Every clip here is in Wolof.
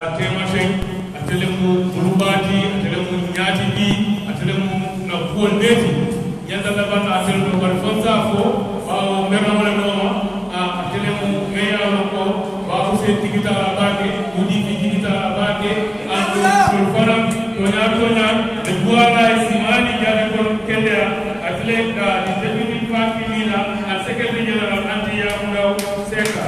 Atemasheng, atelemu Bulubati, atelemu Nyatibi, atelemu Napuondeti, Yandalaban, atelemu Barfonza, Meramana Noma, atelemu Meya Loko, Bahuse Tigita Abake, Udiki Tigita Abake, and Fulfaram, Tonya, the Guara, Simani, Yarabon, Kenya, Atlek, the Deputy Party Leader, and Secretary General Antia Mundao, Seka.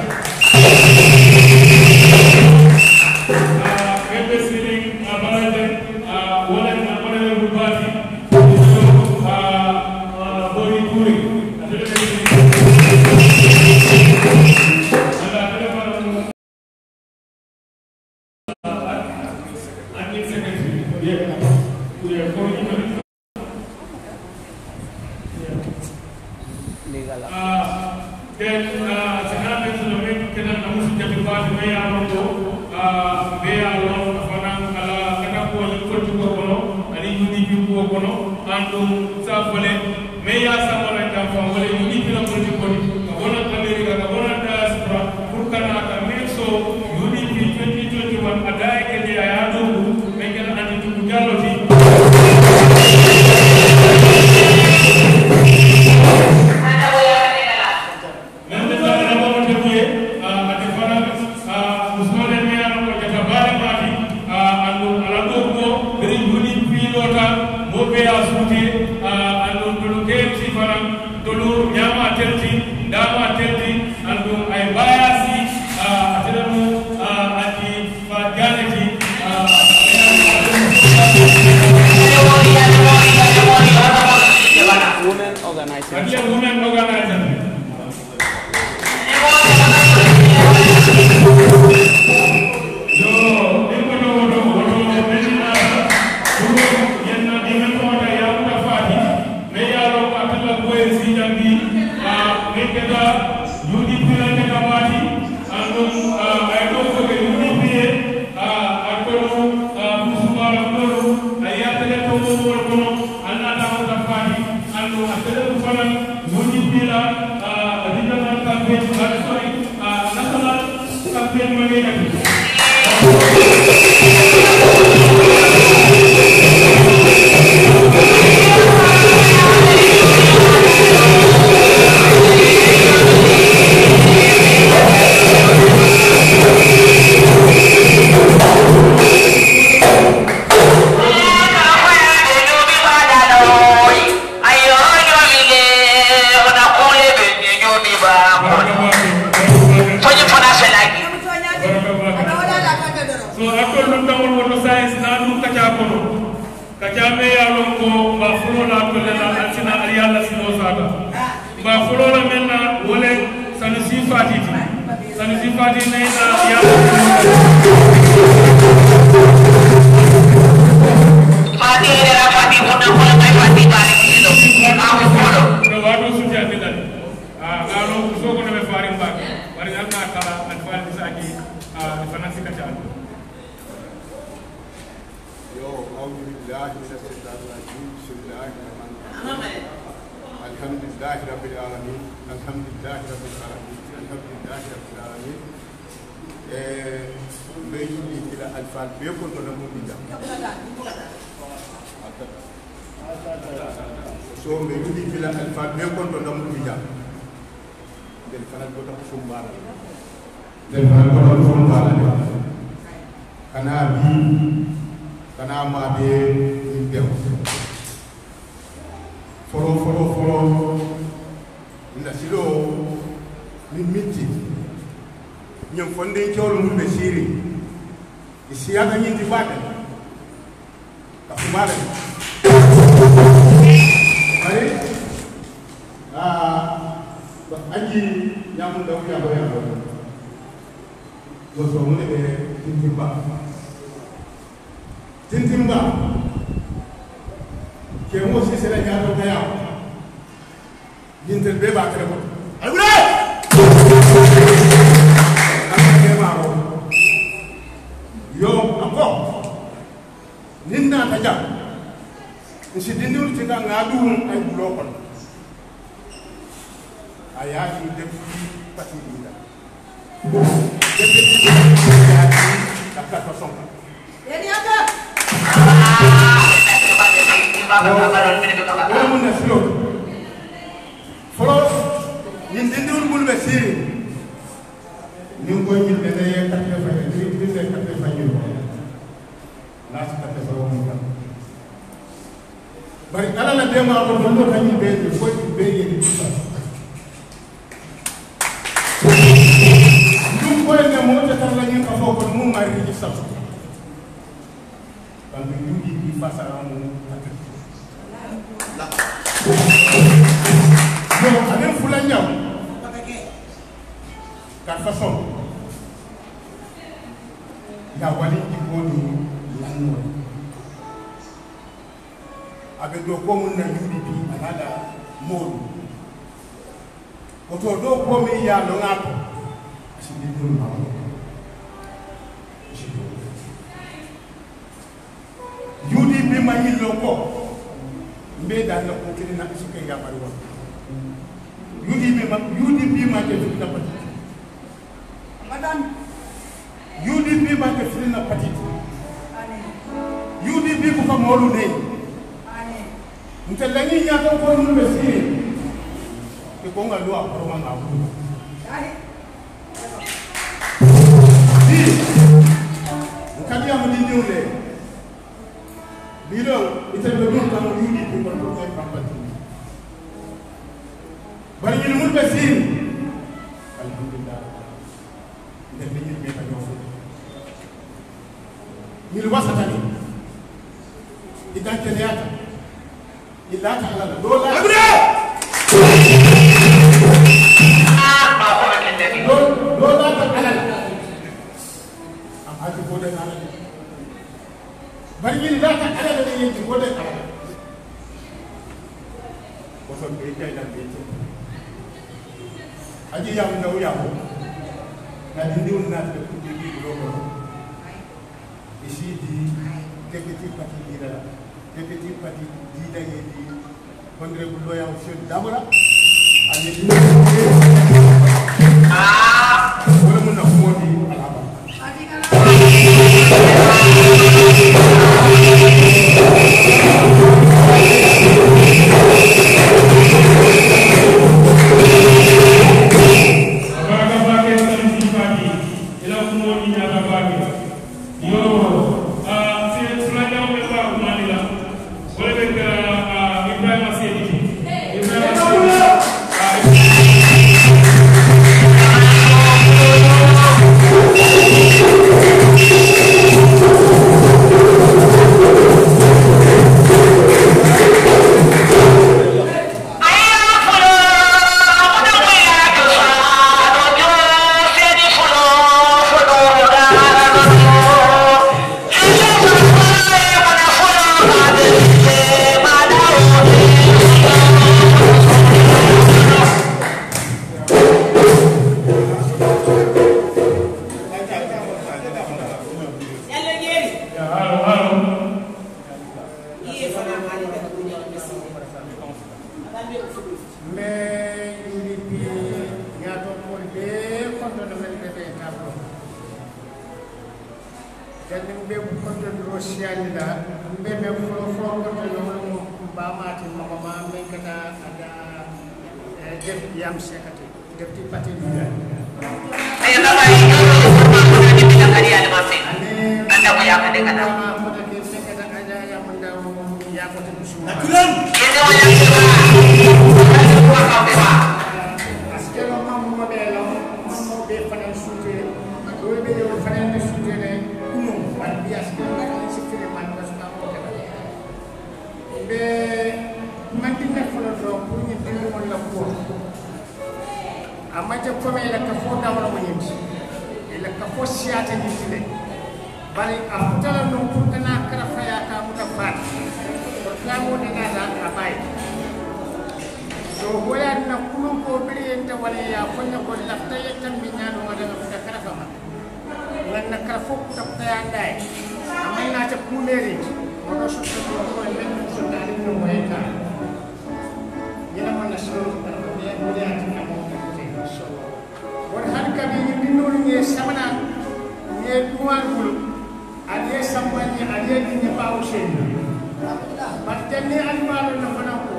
4 façons. Wala mun na silo. Folo yin dindiwul bul be siri. Ni ko yin be ne katte fa ni be katte fa ni. La ci katte fa mo ka. Bari ala la dema ko do tan ni be ko be ni ci fa. Dum ko ne mo ta tan la ni ka fo ko mu mari ci sa. Ban ni di face à mon non, anem fulanya. Kat façon. Ya wali iboni lanno. Abe do ko mun na UDP anada modu. Oto do ko mi ya no ngato. Asidi dum ma. UDP ma yillo ko. Mbe da na ko kini na suke ya bari wa. UDP ma ke fitna pati. Madam UDP ma ke fitna pati. UDP ko fa molu ne. Ntelani nya ko ko mu be si. Ke ko ngalu a ko ma ngabu. Di. Nkadi am di diule. Biro ite be dum kan UDP ko ko fa pati. Bari ñu mu be si. Alhamdulillah. Ndem ñu be ta ñofu. Ñu wasata ni. Idan keliyata. Illa ta'ala dola. Abra! Dola ta'ala. Aji ko da ala. Bari ñu la ta'ala da ñu ko da ala. Ko so be tay da be. Aji ya ndaw ya ko na dindiwul na de ko di lo ko ici di deputy parti leader deputy parti leader di honorable lawyer Sheikh Dabara ani di wala mun na ko di alaba jadi ni bau sen macam ni animal na panako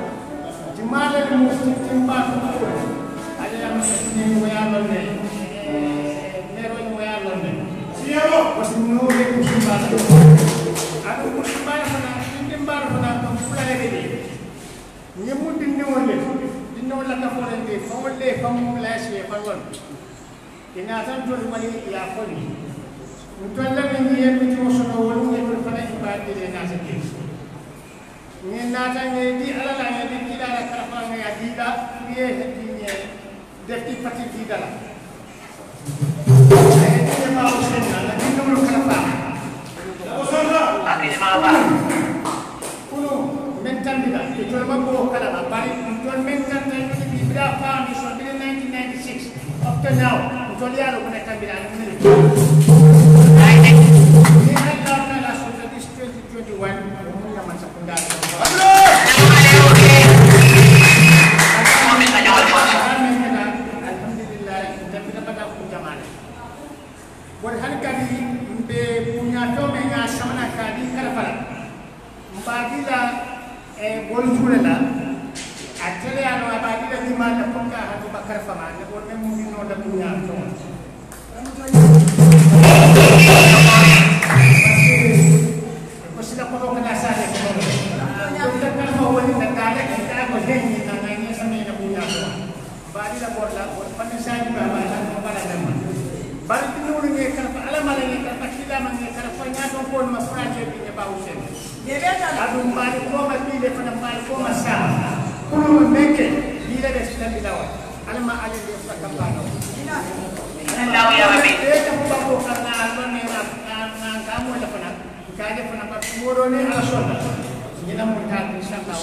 di mala ni musti timba ko ada yang ni wayalon ni mero ni wayalon ni siapa pasti no le timba aku timba na timba na ko fulay ni ni mu dinne wonde dinne wala ka folende fawle fam lashe falon ina tan to mali ya foni mutalla ni yemi to sono wonu ni fana ibadi le na sakki ni nata ni di ala la ni kila la karafa ni adida ni ni defti pati dida la ni ma usena la ni no karafa osana aki ma ba uno mental dida to ma ko kala ba bari to mental ni bibra fa ni so 1996 up to now to ya lo kena kabila ni ni ala la so 2021 umumnya masa pendana alhamdulillah kita dapat kunjaman berhari kali be punya to menga samana kali karapala bagila boljulela atele ano bagila di mana pokka hatu bakar fama ne borne mumino da punya to sila ko kana sa ne ko kita kan mau ni negara kita ko hengi nanganya sampai na punya to bali la borla ko panasa ni baba na bala nama bali tinulu ni kan alama ni kan kila man ni kan ko nya to ko ma fraje bi ne bausen ye beta adu bali ko ma bi le fana bali ko ma sa kulu meke bila de sila bilawa alama ale de fa kapano Allah ya rabbi eta ko ko kana alma ni na kamu la fana kaje fana ba moro ni ala sota ina mun ta inshallah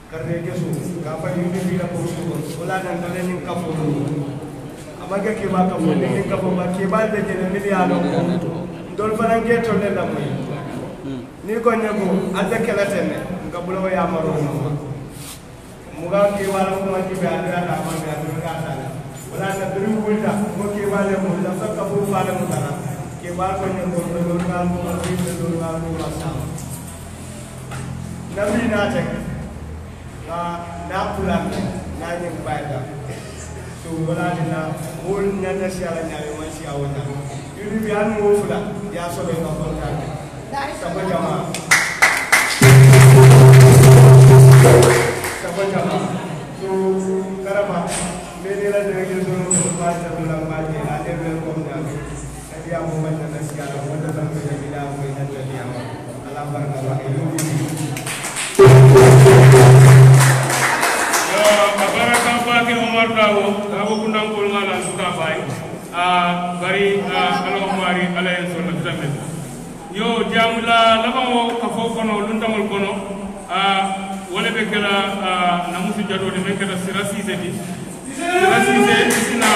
karne ke so ka fa yindi bi la ko so wala dan dale ni ka fo amage ke ba ka fo ni ka fo ba ke ba de jene miliano dol farange to le la moy ni ko nyego adde kala tenne nga bulo ya maro muga ke wala ko ma tibe adda ta ma ga do ga ta wala na biru wulta mo ke wala mo la sa ka fu fa la mo tara ke ba ko nyego do ga mo ma tibe do ga mo ma sa nabi na tek na pulang na nyem baida so wala dina wol nyanda siala nyaale man si awona yuri bi an mo fula ya so be ka kontaan sama jama so karama mene la de so no ba ta dula ba de la de welcome da dia mo man na siala wala tan ko ya mo ina de dia ala barka wa yuri ke Omar Dawo abo kundang kulnga lan suka bai bari alo mari ala en so tamen yo jamula labamo ka fofono lundamol kono wala be kala namusu jado de be kala sirasi sedi sina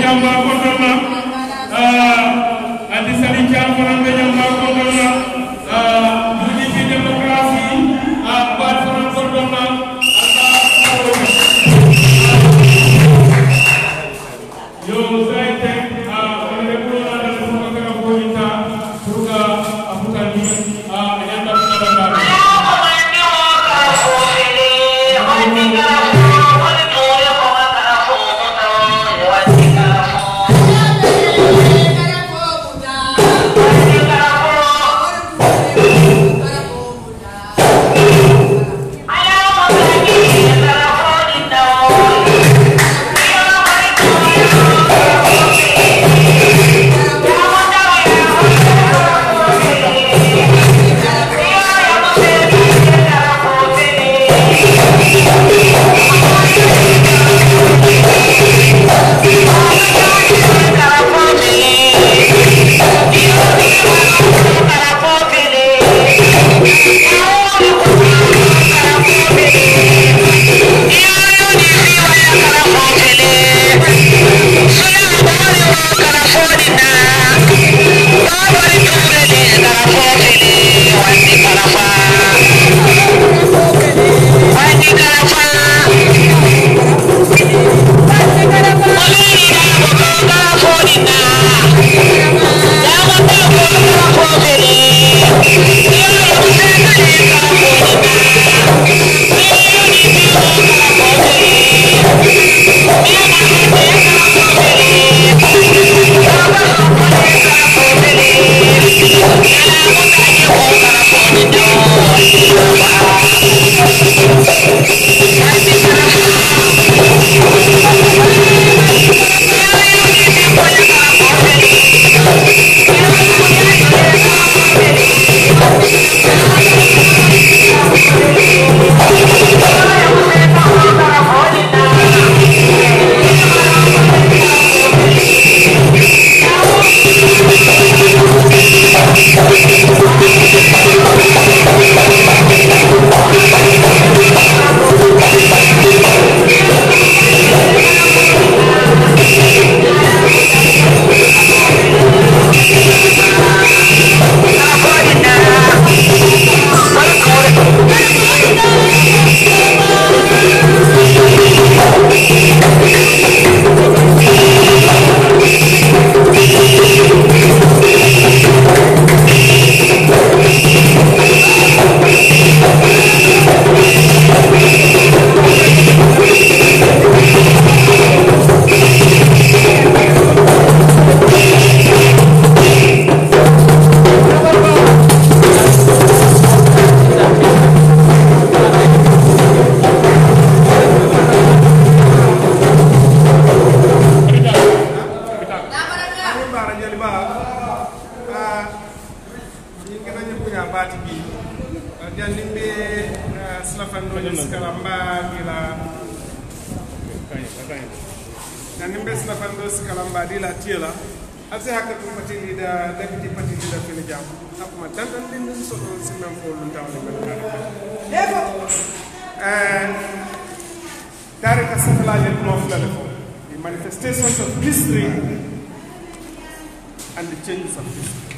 jamba kontona andi sali jam konan be jamba kontona UDP demokrasi ba konan kontona yo saite on ko ala ko ka ko ita puga apuka ni ayanda kutanda the manifestations of history and the changes of history.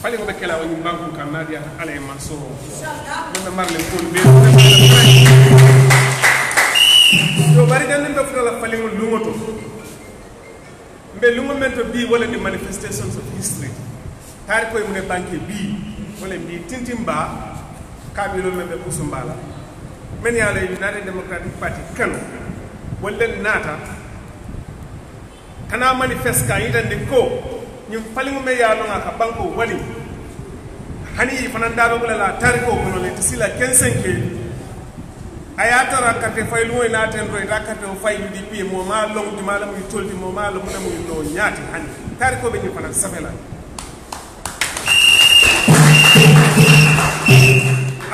Fali ngobe kela wani banku kanadia ala e mansoro. Mbe marle ko be. Do bari dan ndo fula fali ngol lungoto. Mbe lungo mento bi wala the manifestations of history. Tari ko mune banke bi wala bi tintimba kabilo membe kusumbala. Men yala United Democratic Party kan wala nata kana manifest ka ida ndiko nyum falingu me ya longa ka banko wali hani fananda ba la tariko kono le tisila 15 ke ayata rakate faylu ina tenro rakate fay UDP mo ma long di mala muy toldi mo ma lo mo muy no nyaati hani tariko be ni fanan safela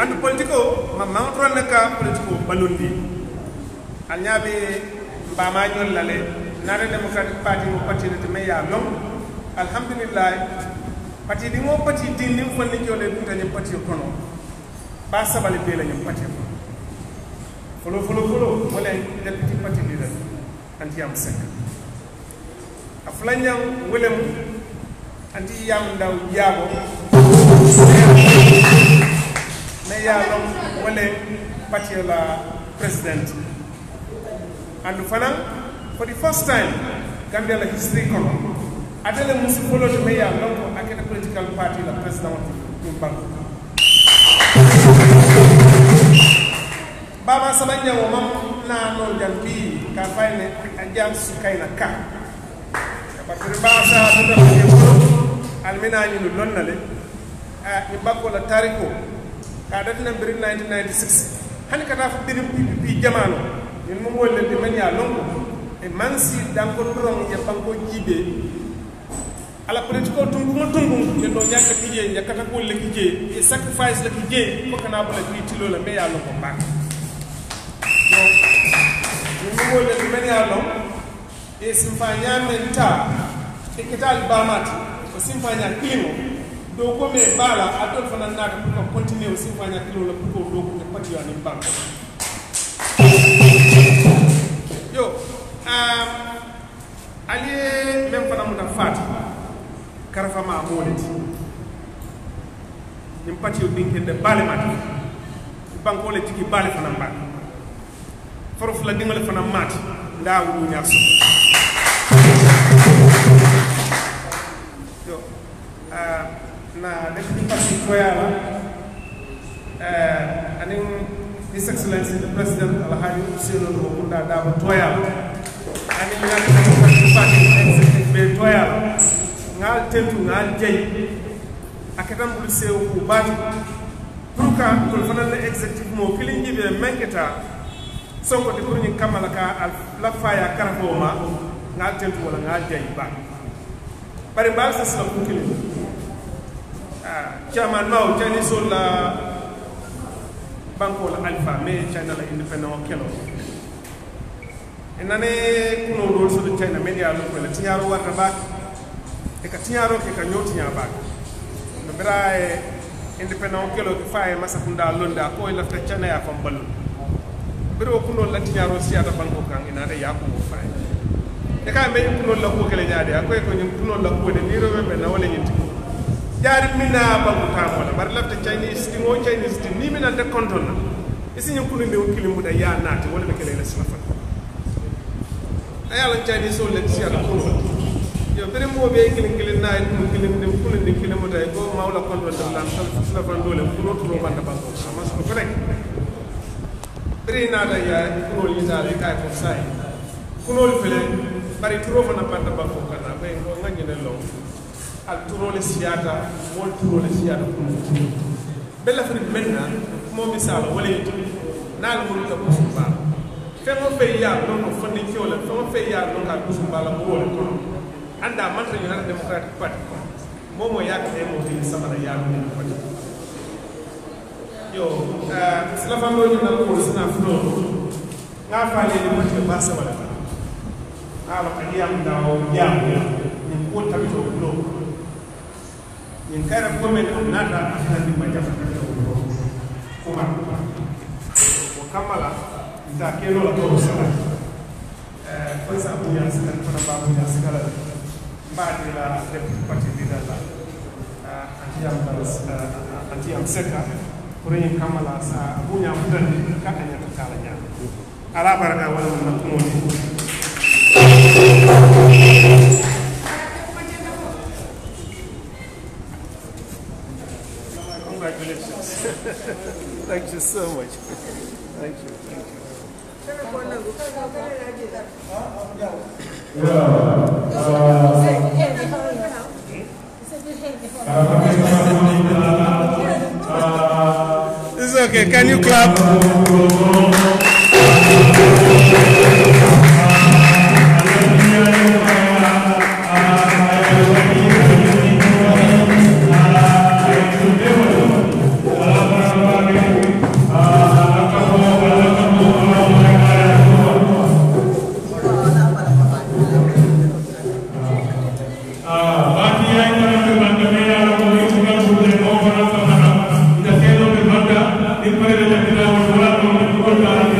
and politico ma mawtron naka politico balundi alnyabe ba ma ñol lale United Democratic Party mo parti de meya long alhamdulillah parti di mo parti din nim fonni jole dum tan parti kono ba sabale be la ñum parti folo wala deputy party leader anti am sek aflanyam welem anti yam ndaw yabo me yalom wale patiola president and fana for the first time Gambia la history kono adele musu follow to me yalom ko akena political party la president in banko baba sabanya wo mam na no jambi ka fayne ajam sukaina ka ba ko ba sa to ko almina ni lonnale ni bakko la tariko ka dat na bir 1996 hani kata fa birim bi jamano ni mo wolle de man ya lonko e mansi dan ko ron ya banko jibe ala political tungu mo tungu do nyaka tije nyaka ko le tije e sacrifice la tije ko kana bula bi tilo la me ya lonko ba ni mo le men ya long e simfanya menta e ketal bamati o simfanya klimo do ko me bala atol fana nata ko continue o simfanya klimo la ko do ko pati ya ni banko yo ali même fana mu da fati karafa ma moleti nim pati o dinke de bale mati banko le tiki bale fana mbaka forof la dingale fana mati ndaw du ñaar so yo na def ni pasi toyala aning his excellency the president alhaji Ousainou Mokunda Daba toyala aning na def pasi executive be toyala ngal tentu ngal jey akatam bul sew ku bati pour ka ko fana le executive mo kilin jibe menketa sonko de pour ñu kamala ka la faya karafo ma ngal tentu wala ngal jey ba bari bal sa sa ko kilin chairman maw tani sol la banko la alpha mais china la independent kelo enane kuno do so de china media lo ko la tinyaro warta ba e ka tinyaro ke ka nyoti nya ba no bra independent kelo ke faye masakunda londa ko la ta china ya fam ballu biro kuno la tinyaro siata banko kan ina da ya ko faye e ka me kuno la ko kele nyaade ko ko nyum kuno la ko de ni rewe be na wala nyinti jari mina banko kan wala bar lafta chinese ti mo chinese ti ni mina de konton na isi nyum kuno de kilimu da ya naati wala be kele la silafa ayala chinese so le siata kuno yo bere mo be kilin na ko kilin de kuno de kilimu da ko mawla konton da lan sala fa dole kuno to banda banko sama so ko rek bere na da ya kuno li ta le kay ko sai kuno fele bari turo fana banda banko kana be ko ngani ne lo al turo le siata wol turo le siata ko bella fri menna mo misala wala yitu nal mo ka ko ba fe mo fe ya no ko fandi ci wala fe mo fe ya no ka ko ba la mo wala ko anda man ta United Democratic Party mo mo yak e mo fi sama da ya no ko yo sila fa mo na ko sina flo nga fa le mo ci ba sa wala ala kadiyam dawo jam ni ko tabito ko in kara komen nata afna di majafa kuma ko kamala ita kelo la to sala fa sa bu ya sala fa ba bu ya sala ba de la parti leader la antiam seka pour yin kamala sa bu nya fudan ka anya kala nya ala baraka wala na ko Congratulations. Thank you so much. Thank you. Thank you. It's okay. Can you clap? Gracias.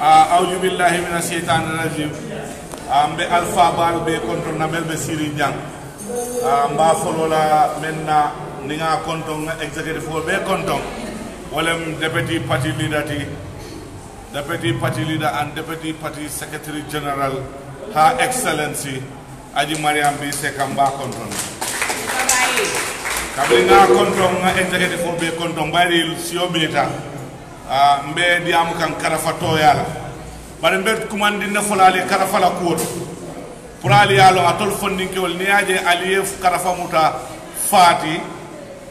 أعوذ بالله من الشيطان الرجيم أم بألفا بال بكونتون نبل بسيري جان أم بافلولا منا نيغا كونتون executive for بكونتون ولم deputy party leader and deputy party secretary general Her Excellency Aji Mariam B Sekamba konton kablinga konton executive for bekondon bari siobita mbe diamu kan karafato yala bari mbe kumandi na folale karafala ko pour ali yalo atol fondin kewol niaje aliyef karafa muta fati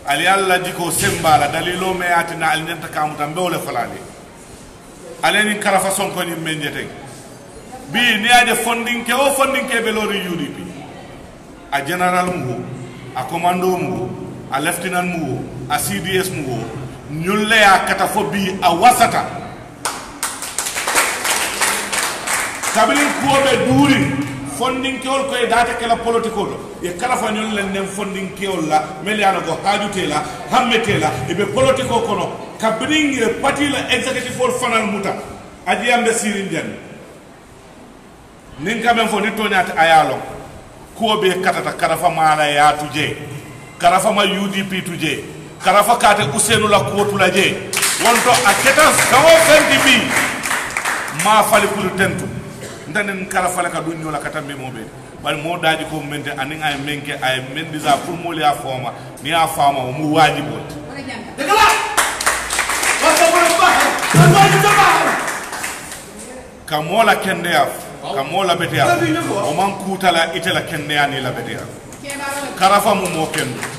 ali alla diko sembala dalilo me atina al nenta kamuta mbewle folale aleni karafa sonko ni menjete bi niaje fondin ke belori UDP a general mu a commando mu a lieutenant mu a CDS mu ñulle ya kata fo bi a wasata kabilin kuobe duri fondin keol ko e data kala politiko do e kala fa ñulle nem fondin keol la mel ya go hajute la hammete la e be politiko kono kabilin parti la executive for fanal muta aji ambe sirin jan nin kamen fo ni toñata ayalo kuobe katata karafa mala ya tuje karafa ma UDP tuje karafa kate Ousseynou la kotu la je wonto aketa sawo fendi bi ma fali kulu tentu ndanen karafa la ka dunyo la katambe mobe bal mo daji ko mente anin ay menke ay mendiza pour mo ya foma ni a fama mu wajibo degala wasa mo ba kamola kende ya kamola bete ya o man kutala itela kende ya ni la bete ya karafa mu mo kendo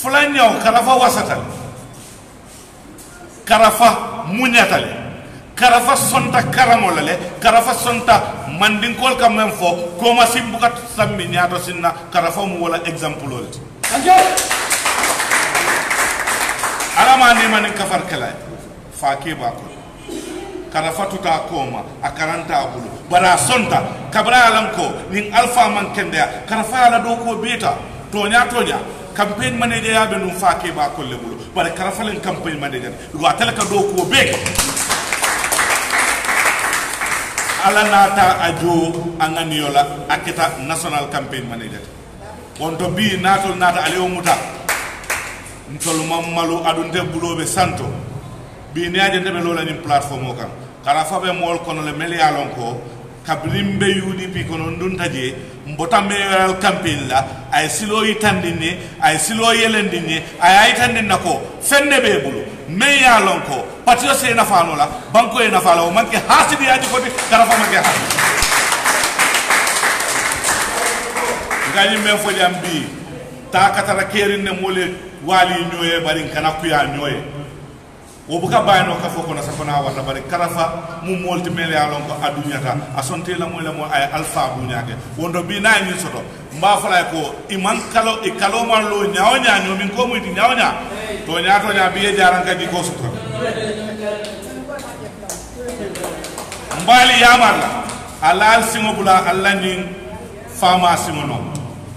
fulanyo karafa wasatal karafa munyatale karafa sonta karamolale karafa sonta mandinkol kam men fo ko ma simbukat sammi nyaato sinna karafa mu wala exemple lolti alama ni manin kafar kala faake ba ko karafa tuta koma akaranta bulu bara sonta kabra alam ko nin alfa man kende karafa ala do ko beta tonya campaign manager ya be num faake ba ko lebulu bare karafalen campaign manager do atalaka do ko be ala nata ajo anganiola akita national campaign manager wonto bi natol nata ale muta ntol mammalu adunte bulobe santo bi niaje ndebe lola ni platform o kan karafa be mol kono le melialon ko kabrimbe UDP kono nduntaje mbota meral campaign la ay silo yitandini ay silo yelendini ay aytandin nako fenne be bulu meya lonko patio se na fano la banko e na falo manke hasidi yaji ko di karafa manke hasidi ngani me fo jambi ta katara kerin ne mole wali nyoye bari kana kuya nyoye wo buka bayno ka foko na sakona wata bari karafa mu molti mele alon ko adunyata asonte la mo ay alfa bunyake wondo bi na ni soto mba fala ko iman kalo e kalo man lo nyaaw nyaanyo min ko muyti nyaaw nya to nya biye jaran ka di ko soto mbali yamarla alal singo bula alla ni fama singo no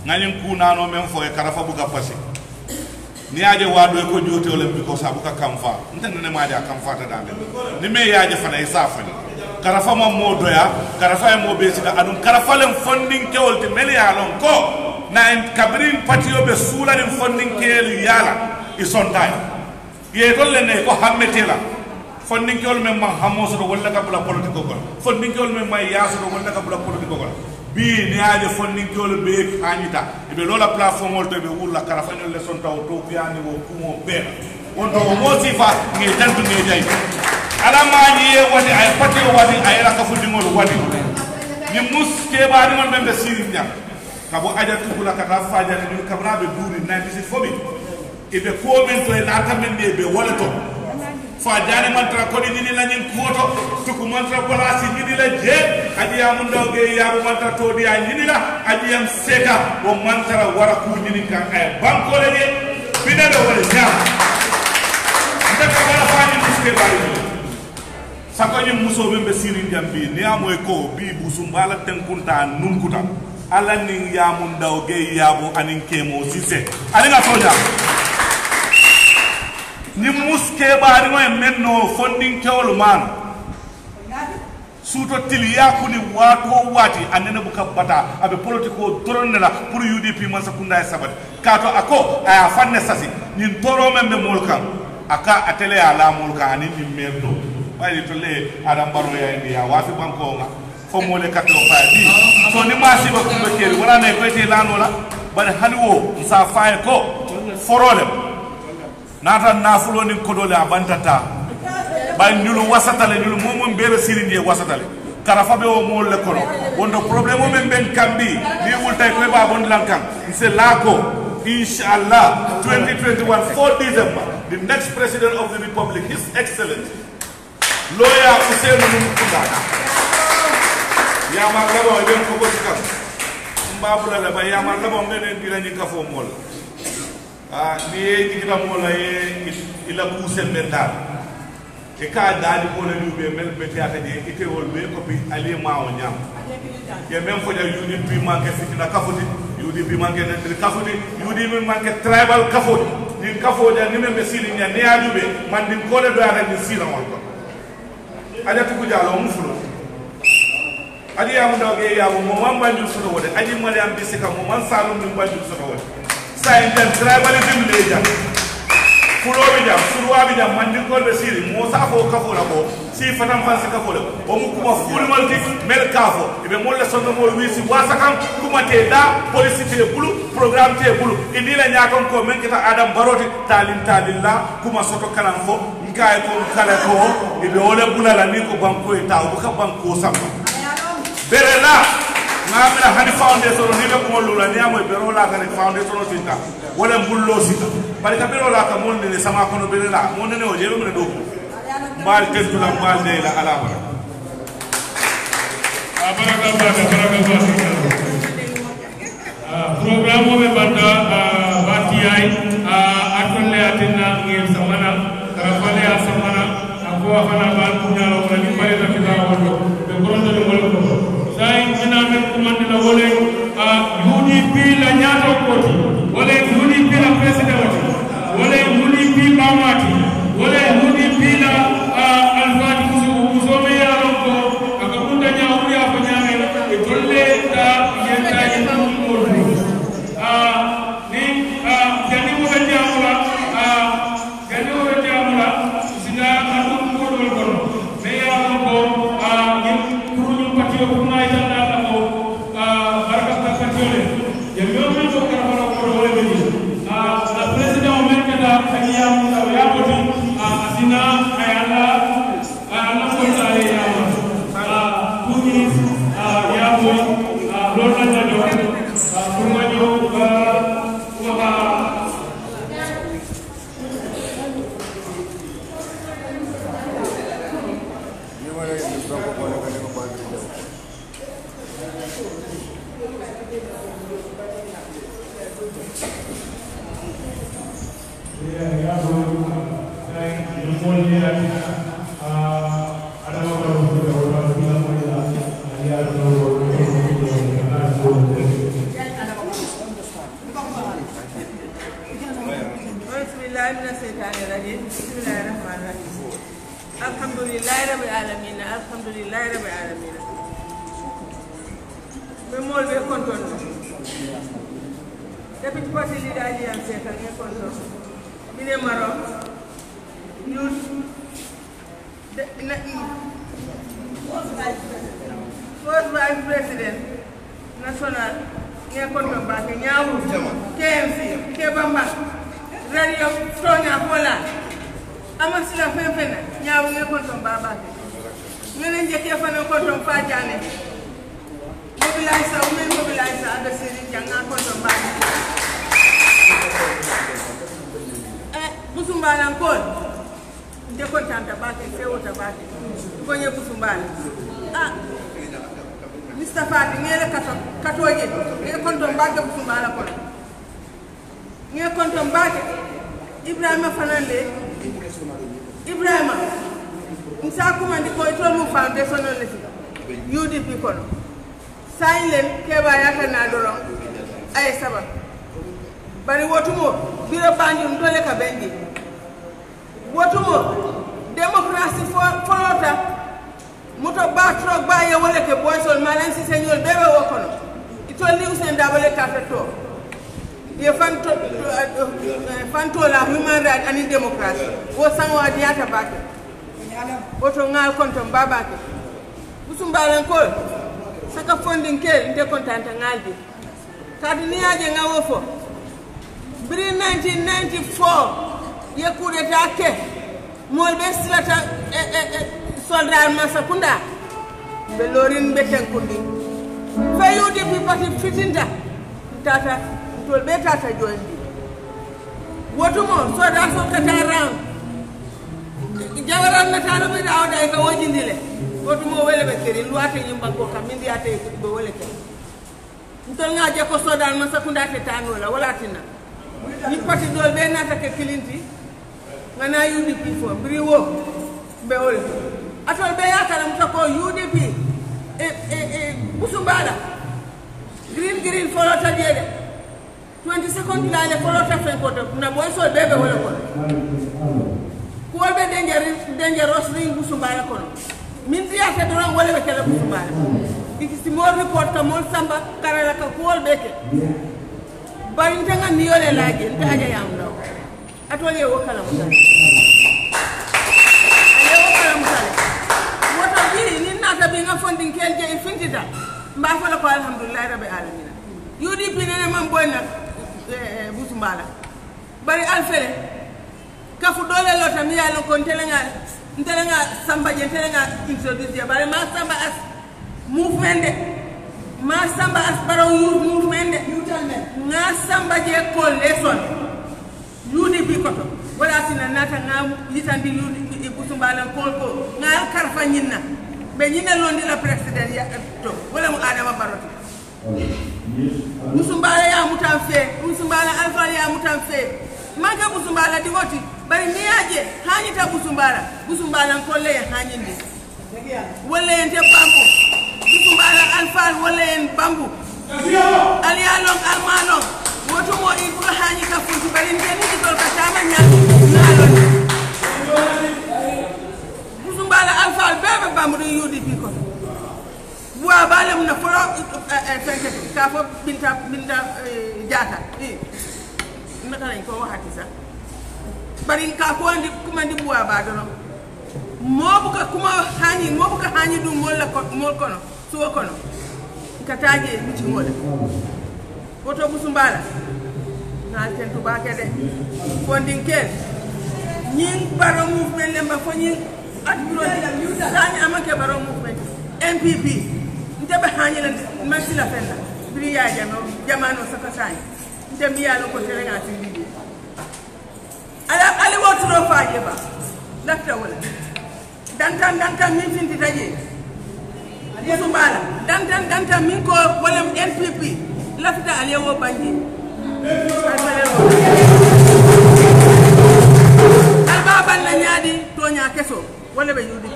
ngani kunano men fo e karafa buka pasi ni aje wado ko jote wala bi ko sabu ka kamfa ntane ne maaje kamfa ta dande ni me yaaje fana isafani karafa ma modoya karafa mo be sida adum karafa lem funding kewol te meli alon ko na en kabrin patio be sula dem funding kelu yala isonday ye tolle ne ko hammetela funding kewol men ma hamoso do wala ka bula politiko ko funding kewol men ma yaso do wala ka bula politiko ko bi ni aje funding kewol be kanita be lola platform wol to be wulla karafa nyol le sonta o to piani wo kumo be on do mo sifa ni tantu ne jay ala maani ye wadi ay patio wadi ay raka fu dingol wadi ni muske baari mon membe siri nya kabo aja tukula kata faja ni kabra be duri 96 fobi e be ko men to na tamende be wala to fajane mantra ko ni la nyin koto tuku mantra palasi ni la je adi ya mun dawge ya bu mantra to di ni la adi yam seka o mantra wara ku ni kan ay banko le je bidado wala nya ndaka wala fani muske baari sakoñi muso be sirin jambi ni amoy ko bi busumbala tenkunta nunkuta ala ni ya mun dawge yabo anin kemo sise ali nga soja ni muske baari mo menno funding kewol man suto tili yakuni wato wati anene buka bata abe politiko toronne la pour UDP man sakunda e sabati kato ako aya fanne sasi ni toro membe molkan aka atele ala molkan ani ni merdo bari to le adam baro ya indi ya wafi banko nga fo mo le kato faadi so ni masi ba ko bekeri wala ne ko te lano la bari halwo sa faay ko forole nata nafulo ni kodole abantata bay ñulu wasatale ñulu momom bebe sirindi wasatale karafa be o mo le kono wondo problème men ben kambi ni wultay ko ba bon lankan c'est lako inshallah 2021 4 December the next president of the republic his excellency lawyer Ousseynou Moukounda yamar labo e ben ko ko sikam mbabula la ba yamar labo ngene dila ni ka fo mol ni kita mola ye ila kusel mental e ka dali ko la yube mel be tiata de ite wol be ko bi ali ma o nyam ye même fo ja UDP manke fitina kafuti UDP manke de kafuti UDP manke tribal kafuti ni kafo ja ni membe sili nya ne ajube man din ko le do ara ni sila won ko aja tuku jalo mu fulo adi ya mu dawge ya mu man banjul soto wode aji mali am bisika mu man salum ni banjul soto wode sa inter tribalism leja fulo bi jam surwa bi jam man din ko be siri mo sa fo kafo la ko si fatam fansi kafo la o mu kuma ful malti mel kafo ibe mo le sondo mo wisi wasakam kuma te da police te bulu programme te bulu indi la nyaaton ko men kita adam baroti talilla kuma soto kalam fo kay ko kala ko ibe wala bulala ni ko banko e taw ka banko sam berela ngamira hani foundation ni be ko lula ni amoy bero la kan foundation tinta wala bullo sita bari ka bero la ka mon ni sama kono berela mon ne o jelo me do mbal tentula mbal de la ala bara program mo be banda batiyai atonle atina ngir samana karafale asamana akwa fana ban kunyalo wala ni pare ta kita wodo be koronto ni wala ko sai mina men kumande la wole UDP la nyato koti wala UDP la president wala UDP bamati wala UDP la alfati musome ya lonko akakunda nyauri hapo nyame itolle ta yenta yetu modu ni jani mo jamula jani mo jamula singa atum modol kono me ya lonko ngin kurunyu patio kuma ita da ko baraka ta patiole ye yo me to kara baro ko wala be ni la president o men kada kaniya mo ya boti asina ayala ala ko ta ya kuni ya boy lorna jado kuma jo من الشيطان الرجيم بسم الله الرحمن الرحيم الحمد لله رب العالمين الحمد لله رب العالمين بمول بكونتون Deputy Party Leader Alliance kan e konto bile maro youth na first vice president national e konto ba ke nyaawu KMC ke bamba radio Sonia Pola amasila fefena nyaawu e konto ba ba ngene njeke fana konto fa jane mobilize adesiri janga konto ba Busumbala nkol nde kontanta bake fewota bake konye busumbala Mr. Fati ngele katoje nge konton bake busumbala kono nge konton bake Ibrahima Fanande Ibrahima nsa kuma ndiko itomu foundation lesi UDP kono silent keba yaka na doron ay saba bari wotumo biro banjum dole ka bendi wotumo democracy folota moto batro baye wala ke boysol malan si señol bebe wokono itolli usen dabale kafeto ye fanto la human right and democracy wo sango adiata bake woto ngal konto babake busumbalan ko saka funding kel nde kontanta ngaldi kadi niaje ngawo fo Bri 1994 ye coup d'état ke molbe silata soldat masakunda be lorin beten kundi fe UDP party fitinda tata tolbe tata jondi wotumo soda so kata round jawaran na tano be dawda e ka wojindile wotumo wele be keri luate nyimba ko kamindi ate be wele ke ntolnga je ko soldat masakunda te tano la wala tinna ni parti dol be nata ke kilinti ngana UDP fo briwo be ol atol be yakala mutako UDP busumbala green folota jede 20 seconds la le folota fen ko na boy so bebe wala ko be dangerous ring busumbala ko min dia ke doron wala be kala busumbala ikisi mo report ka mo samba karala ka ko beke bari ntanga niyole laje ntaja yamdo atole wakala mutale ale wakala mutale wota biri ni nata bi nga funding kelje infintita mba fala ko alhamdulillah rabbil alamin UDP ne man boyna busumbala bari alfele kafu dole lota mi yalo ko ntelenga samba je ntelenga introduce bari ma samba as movement ma samba as baro movement nga samba je ko lesson UDP koto wala sina nata nga yitandi UDP busumbala ko nga karfa nyinna be nyina londi la president ya to wala mu adama baroti busumbala ya mutamfe busumbala alfa ya mutamfe manga busumbala digoti bari niaje hanyita busumbala ko le hanyindi wala ente bambu busumbala alfa wala en bambu ali along almalong woto mo ibra hani ka fu bari ngeni di tol ka tama nya nalon busumbala alfa bebe bambu do UDP ko wa balem na folo ka fo binta jata naka lañ ko waxati sax bari ka ko andi kuma ndi buwa ba do mo bu ka kuma hani du mol la ko mol kono suwa kono kataje miti mola woto busumbala na tentu ba kede fonding kel nyin baro movement lemba fo nyin aduro tani amake baro movement MPP ndebe hani la masila fenda biri ya jamano saka sai ndembi ya loko terenga tindi ali wotro faaje ba lafta wala dantan min finti taje busumbala dantan min ko wala NPP lafta ali wo banji albaba na nyaadi to nya keso wala be UDP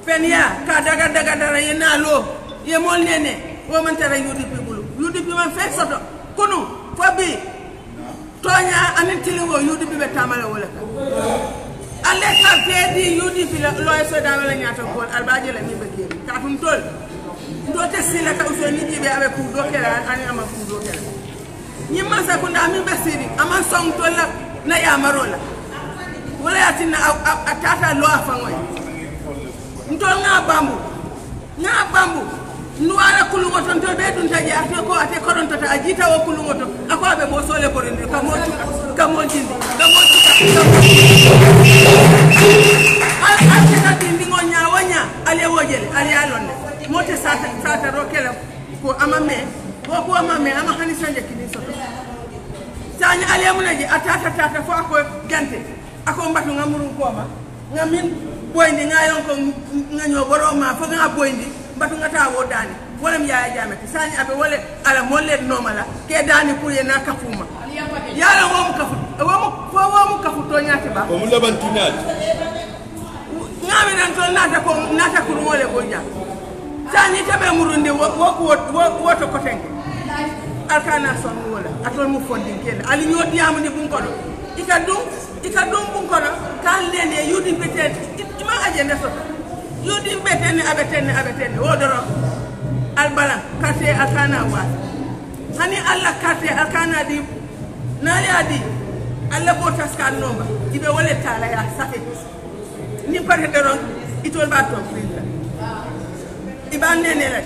penia ka daga dara yena lo ye mol nene wo man tara UDP bulu UDP man fe soto kunu fabi to tonya anin tilingo UDP be tamala wala ka alle carte di UDP la loy so da wala nyata ko albaje la mi be ke ka tum tol ndo te sila ka usoni jibe abe ku do kala ani ama ku do kala ni masa ko nda mi be siri ama song tol la na ya marola wala yatina atata lo afangoy ntol nga bambu nuara kulungoto ntol be dun taji ate ko ate koronto ta ajita wo kulungoto ako abe mo sole borinde kamo jindi alketa dindingo nyawanya ale wojele ale alonne mote sata rokela ko amame ko amame ama hanisanje kiniso tanya ale munaji atata fo ako gante ako mbatu ngamurun koma ngamin boyndi ngayon ko nganyo boroma fo nga boyndi mbatu ngata wo dani wala mi yaaya jamati sani abe wala ala molle nomala ke dani pour yena kafuma yala wo mu kafu to nyati ba o mu laban tinati ngami nan to nata ko mole goja sani tabe murundi wo to kotenke alkana son wala atol mu fondin kele ali nyodi amuni bun kodo ikadum bun kodo kan lene yudi beten ima agenda so yudi beten abeten wodoro albalan karte alkana wa hani alla karte alkana di nali adi alla botas kan nomba ibe wala tala ya safi ni pare dero itol ba to prilla iban nene la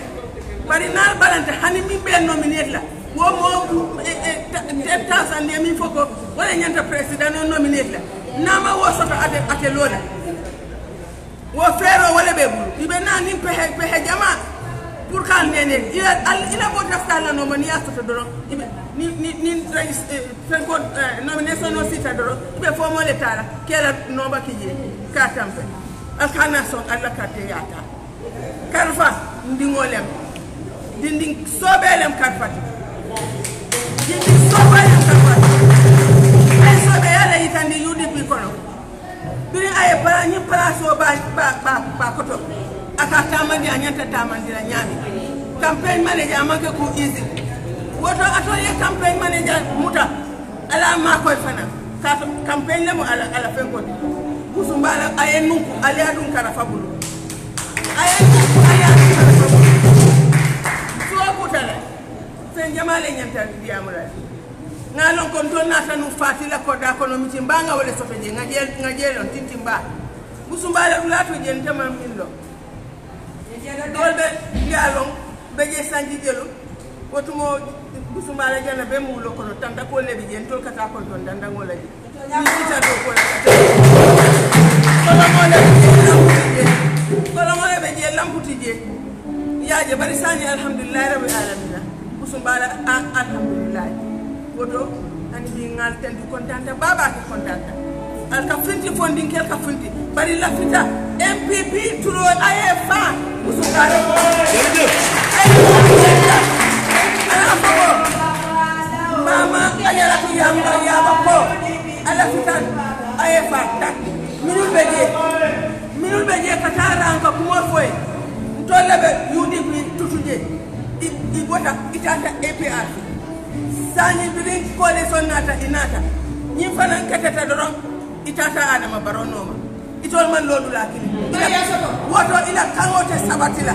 bari nal balanta hani mi be nominate la wo mo tasa ndi mi foko wala nyanta president nominate la nama wo soto ate lola wo fero wala be bulu ibe nani pehe jama pour kan nene ila botas kan no mani asoto doro ibe ni fenko nomination no sita doro ibe fo mo le tala kela nomba kije ka tampe alkana so alla kate yata karfa ndingolem dinding sobelem karfati dinding sobelem karfati ay sobe yala itandi UDP kono biri ay para ni place ba koto aka tamandi anyanta tamandi la nyami campaign manager amake ku easy woto atole campaign manager muta ala ma koy fana ka campaign le mo ala fenko kusumbala ayenuku aliadun karafa bulu ayenuku aliadun karafa bulu so kutala sen jamale nyanta diamula ngalon kon to nata nu fatila ko da ko no mitimbanga wala so feje ngajelo tintimba kusumbala ulato je ntama mindo dolbe ngalon beje sanji jelo wotumo kusumbala jana be mu lo ko tanda ko lebi je tol kata ko ton danda ngola ji ni ta do ko Kolomole be je lamputi je yaaje bari sani alhamdulillah rabbil alamin kusumbala alhamdulillah wodo ani bi ngal tendu kontanta baba ki kontanta al ka finti fondin kel ka finti bari la fita MPP turo AFA kusumbala mama ayala tu yamba yaba ko ala fitan AFA tak minul beje katara anga kumo foy ntolle be UDP tutuje ibota itata APR sani bidin coalition nata inata nyi fanan katata doron itata adama baronoma itol man lolu lakini woto ila kangote sabatila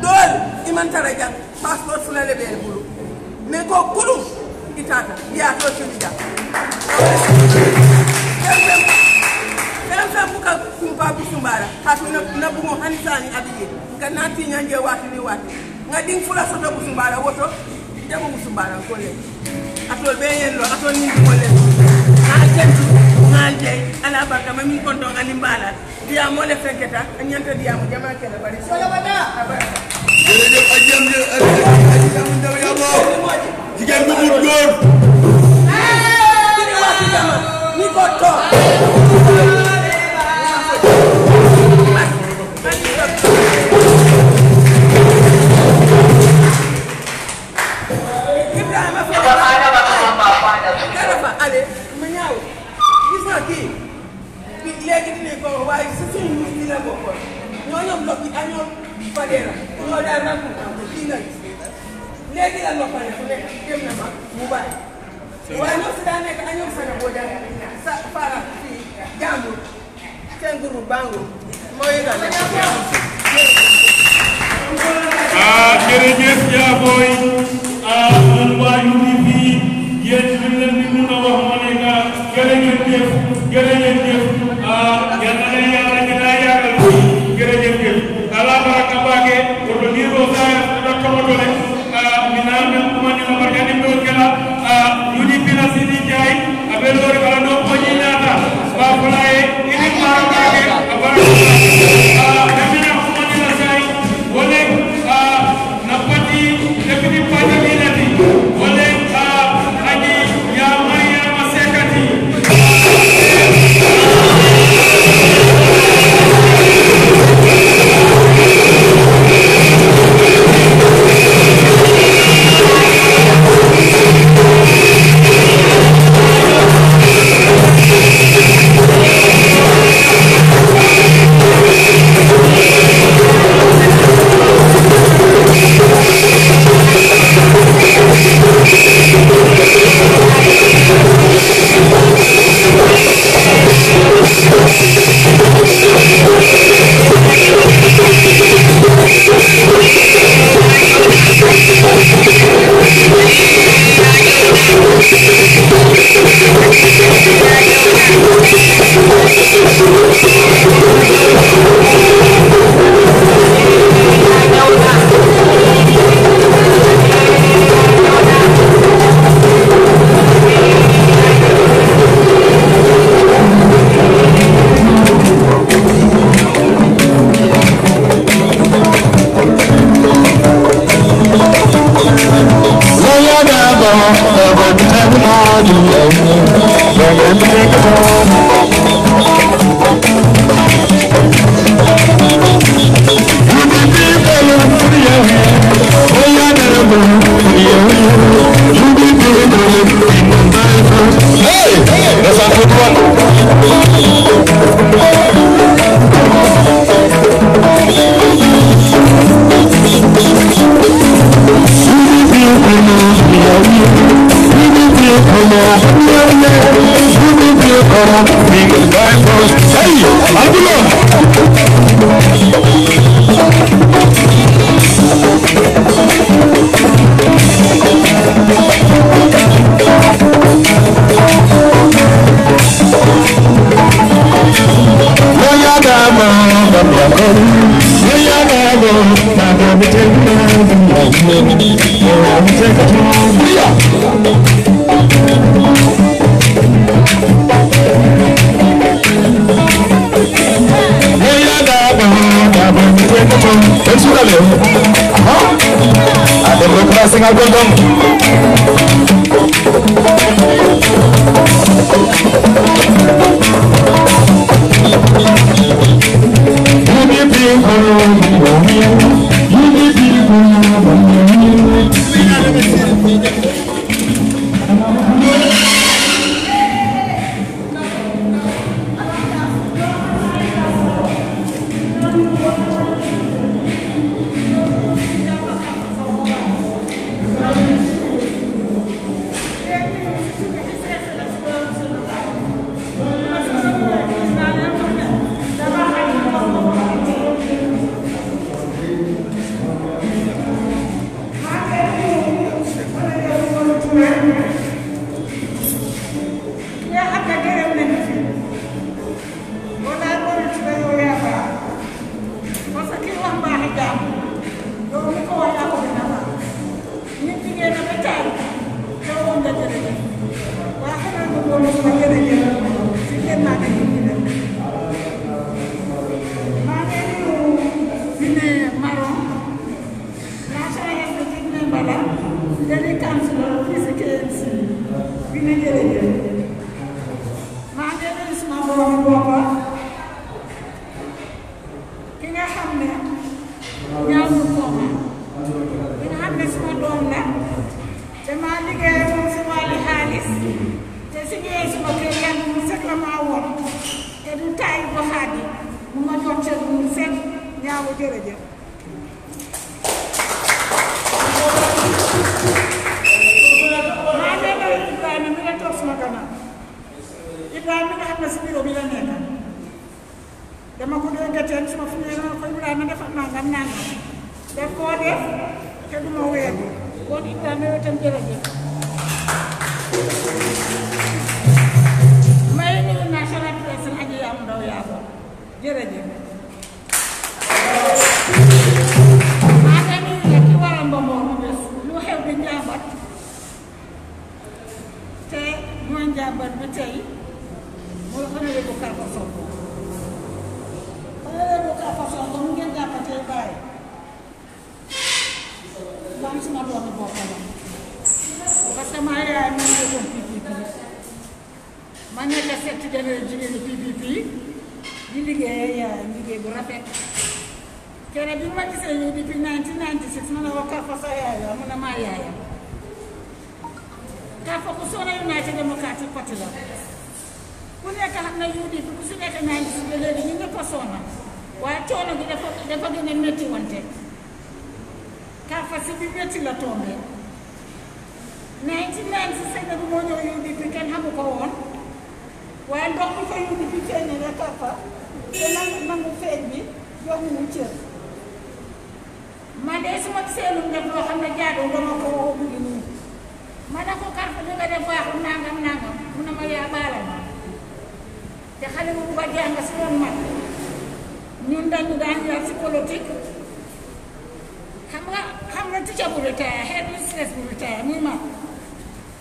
dol iman taraja passport fulale be bulu me ko kulu itata ya to chida buka kumpa busumbara hatu na bumo hanisani abiye kanati nyanje wati ni wati ngading fula soto busumbara woto demo busumbara kole atol beyen lo atol ni mole nganje ala barka mami konto ngani mbala dia mole fenketa nyanta dia mo jama kala bari solo bada jere ajam je ajam ndaw yabo jigen bu mut gor ni wati jama ni ko to waaye ñoom si daa nekk añoo sana boo jàng sa fara fii jàmbur seen guru bangu mooy yëgal jërëjëf Jaaboy ñun waa UDP yéen ñu leen di mun a wax ma ne nga jërëjëf yal na leen yàlla ñu daa yàggal jërëjëf ala baraka baake woto ni ro sa da tomotole mi na men kuma ni la barka ni do kala UDP na sidi jay abe lori ala do ko ni nata ba fulaye ini mara baake abara memina kuma ni la sai wole napati deputy parliament wole haji ya Maria Masekati Ibrahima njàmbat bi tey mooy honorable Karfa Sonko honorable Karfa Sonko mu ngeen jàppatee bàyyi man suma doomi bopp la parce que maa yaay mu nekkoon PPP ma nekk secrétaire général jigéenu PPP di liggéey yaay liggéey bu rafet keneen bi ma gisee ñu depuis 1996 ma ne ko Karfa sa yaay la mu ne maa yaayam Karfa ku Sona United Democratic Party la ku nekk xam na UDP ku si nekk 96 ba léegi ñu ñëpp a Sona waaye coono gi dafa gën a métti wante Karfa si bi métti la tombé 1997 bi moo ñëw UDP kenn xamu ko woon waaye ndox mi fa UDP feeñ ne Karfa te nangu feeñ bi jox mu cër man de su ma gisee lu mu def loo xam ne jaadu dama ko woo mu ngi nii ma ne ko Karfa li nga def baaxul nangam mu ne ma yaa baala ma te xale bu bugg a jàng si woon mat ñun dañu daan yar si politique xam nga teacher bu retire head mistress bu retire muy mat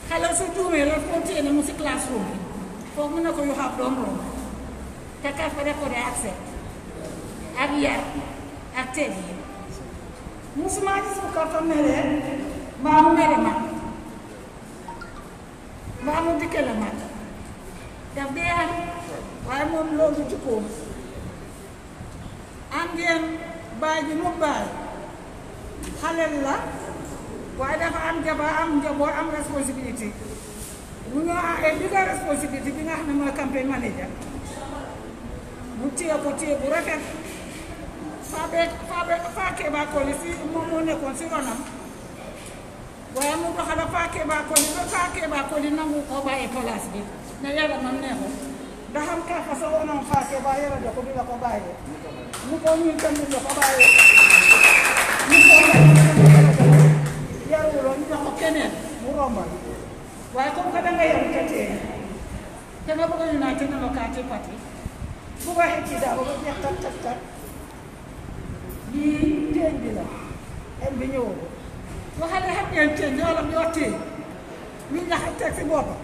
xale su juumee la foo téye ne mu si classroom bi foofu mu ne ko yu xam doom room te Karfa def ko de accès ak yar ak teg yi musuma gis bu Karfa meree mbaa mu mere mag mbaa mu dikke la mag daf dee am waaye moom loolu jikkoom am ngeen baay ji mu baay xalel la waaye dafa am jabar am njaboot am responsabilité bu ñu ay bigger responsabilité bi nga xam ne mooy campagne manager mu téye ko téye bu rafet faakee baa ko li si moom moo nekkoon si ronam waaye mu doxal faakee baa ko li ba faakee baa ko li nangu ko bàyyi place bi ne yàlla man neexul ndax am Karfa sa wonoon faakee baa yàlla da ko bi la ko bàyyee mu ko ñun tamit la ko bàyyee mu ko yaruloo ñu jox ko keneen mu rombal waaye comme que danga yaru te tee te nga bëgg a United Democratic Party bu waxee ci daaw ba jeex tak lii teen bi la en bi ñëwoo waxale xam ngeen teen ñoolam ñoo teen ñu ñax teg si boppam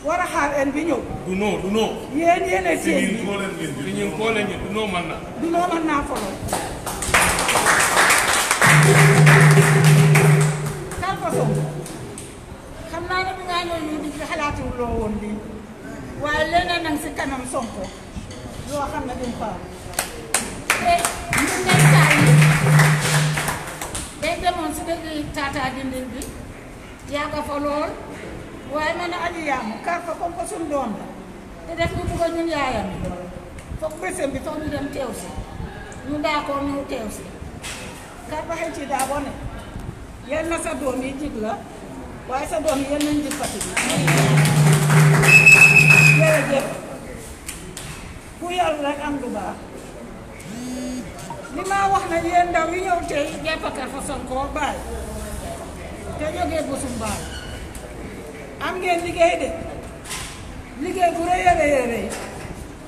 war a xaar en bi ñëw du non yéen yéene teen bi ñun koo leen ñu du noo mën naa foloo Karfa Sonko xam naa ne bi ngaa ñëw ñu di xalaatiwul loo woon lii waaye leneen nag si kanam Sonko loo xam ne duñ faam te ñun ngay saa yi day demoon si dëgg taataa dindin bi yàgg fa lool waaye man a aji yaamu Karfa comme que suñ doom la te def ñu bugg a ñun yaayam foog bésam bi foog ñu dem teew si ñu d'accord ñu teew si Karfa xëy ci daa bone yal na sa doom yi jig la waaye sa doom yi yal nañ jig Fatick bi jërëjëf ku yaru rek am du baax li ma wax na yéen ndaw yi ñëw tey jàpp Karfa Sonko bàyyi te jógee bosum bàyyi am ngeen liggéey de liggéey bu rëy a rëy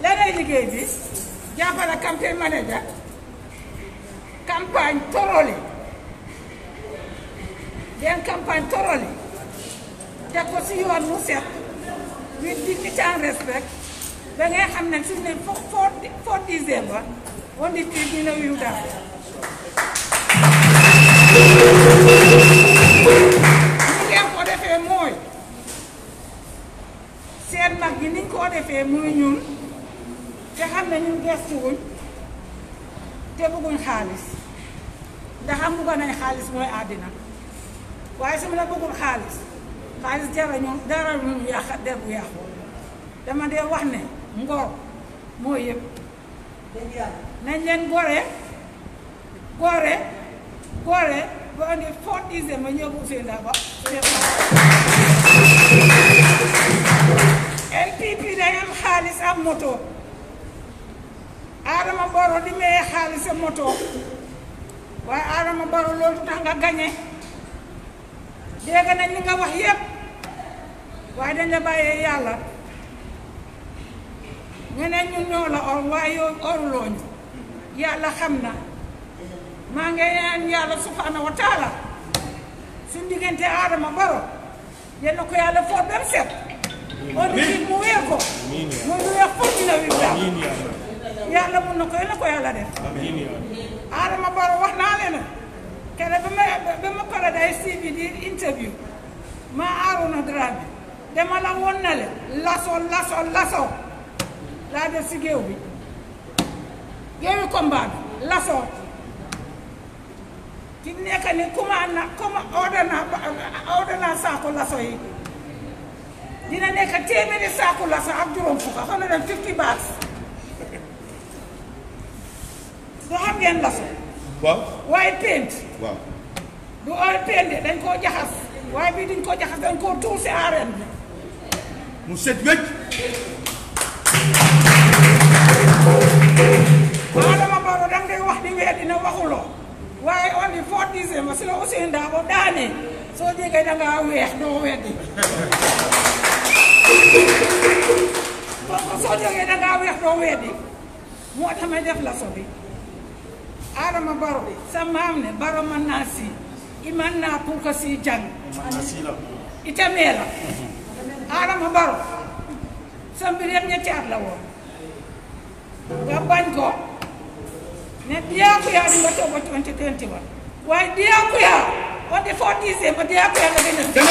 leneen liggéey bi jàppale campagne manager campagne toroli den campagne toroli teg ko si yoon mu set with dignity and respect ba ngay xam ne su ne 4 December on the trip dina wiw daal ni ngeen ko defee mooy seen mag gi niñ ko defee muy ñun te xam ne ñun gestuwuñ te bëgguñ xaalis ndax am bëgg nañ xaalis mooy àddina waaye su ma la bëggul xaalis dara ñu yàq der bu yàqu dama dee wax ne ngor mooy yëpp nañ leen gore ba andi 4 December ñëw bu seen daa ba LPP day am xaalis am moto Adama Barrow di maye xaalis am moto waaye Adama Barrow loolu tax nga gañe dégg nañ li nga wax yépp waaye dañ la bàyyee yàlla ñeneen ñun ñoo la or waaye yow oruloo ñu yàlla xam na maa ngi ñaan yàlla subhanahu wa taala suñ diggante Adama Barrow yal na ko yàlla foot ba mu set Oni mu wér ko mu wér fortina wi bla yàlla mun na ko yàlla ko yàlla def Adama Barrow wax naa leen kene ba ma Paradise TV di interview ma Arona Dramé dama la woon na le laso laa def si géew bi géewi combat bi laso ci nekk ni kuma ordonnance saako laso yi dina nekk téeméeri saako laso ak juróom fukk 150 bags du xam ngeen laso waaw waaye paint waaw du oil paint de dañ koo jaxas waaye bii duñ ko jaxas dañ koo tuur si arène bi mu set wecc Adama Barrow danga day wax di weer dina waxuloo waaye on the 4 December si la Ousainou Darboe daane soo jegee dangaa weex doo weddi soo jógee dangaa weex doo weddi moo tax may def laso bi Adama Barrow sa maam ne Barrow man naa si i man naa pour que si jàng ite mee la Adama Barrow sa mbir yëpp ñetti at la woon nga bañ ko ne diyakuya di nga toog ba 2021 waaye diyakuya on the 4 December diyakuya nga gën gën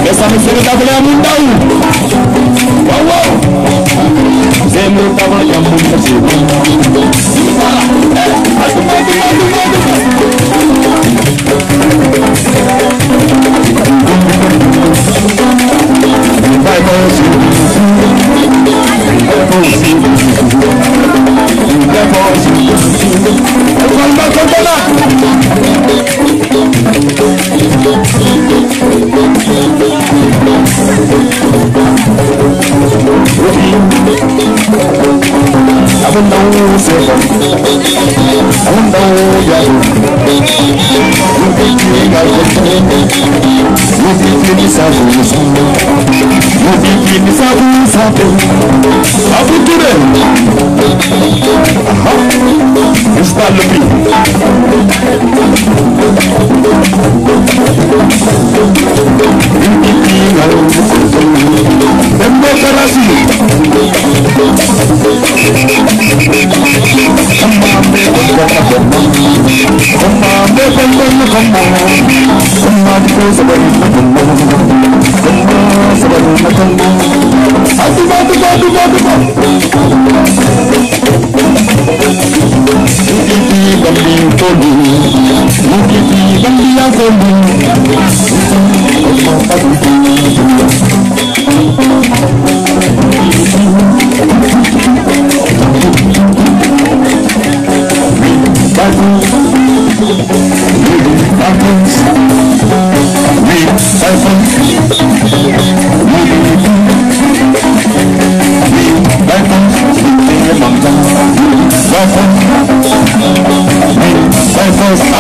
Essa música tá falando muito. Uau, uau.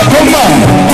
Akoma